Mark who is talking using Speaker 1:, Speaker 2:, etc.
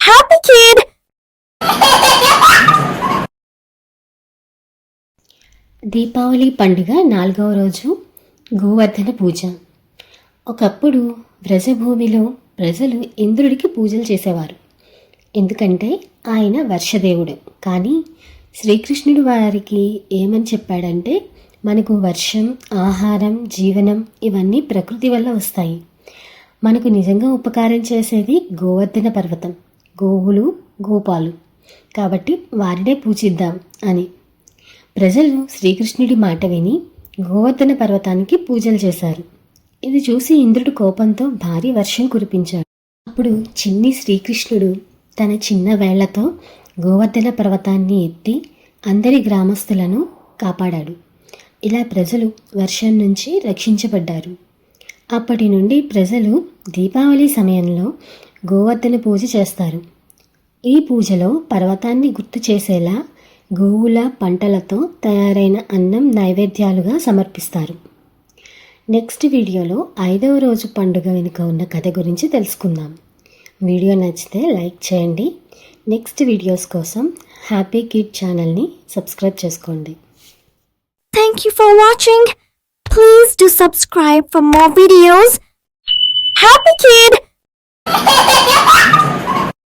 Speaker 1: Happy kid! Deepavali పండుగ 4వ రోజు గోవర్ధన పూజ. ఒకప్పుడు వ్రజభూమిలో ప్రజలు ఇంద్రుడికి పూజలు చేసేవారు. ఎందుకంటే ఆయన వర్షదేవుడు. కానీ శ్రీకృష్ణుడు వారికి ఏమని చెప్పాడంటే, మనకు వర్షం, ఆహారం, జీవనం ఇవన్నీ ప్రకృతి వల్ల వస్తాయి. మనకు నిజంగా ఉపకారం చేసేది గోవర్ధన పర్వతం, గోవులు, గోపాలు. కాబట్టి వారినే పూజిద్దాం అని ప్రజలు శ్రీకృష్ణుడి మాట విని గోవర్ధన పర్వతానికి పూజలు చేశారు. ఇది చూసి ఇంద్రుడు కోపంతో భారీ వర్షం కురిపించాడు. అప్పుడు చిన్ని శ్రీకృష్ణుడు తన చిన్న వేళ్లతో గోవర్ధన పర్వతాన్ని ఎత్తి అందరి గ్రామస్తులను కాపాడాడు. ఇలా ప్రజలు వర్షం నుంచి రక్షించబడ్డారు. అప్పటి నుండి ప్రజలు దీపావళి సమయంలో గోవర్ధన పూజ చేస్తారు. ఈ పూజలో పర్వతాన్ని గుర్తు చేసేలా గోవుల పంటలతో తయారైన అన్నం నైవేద్యాలుగా సమర్పిస్తారు. నెక్స్ట్ వీడియోలో 5వ రోజు పండుగ వెనుక ఉన్న కథ గురించి తెలుసుకుందాం. వీడియో నచ్చితే లైక్ చేయండి. నెక్స్ట్ వీడియోస్ కోసం హ్యాపీ కిడ్ ఛానల్ని సబ్స్క్రైబ్ చేసుకోండి.
Speaker 2: Thank you for watching. Please do subscribe for more videos.
Speaker 1: Happy kid!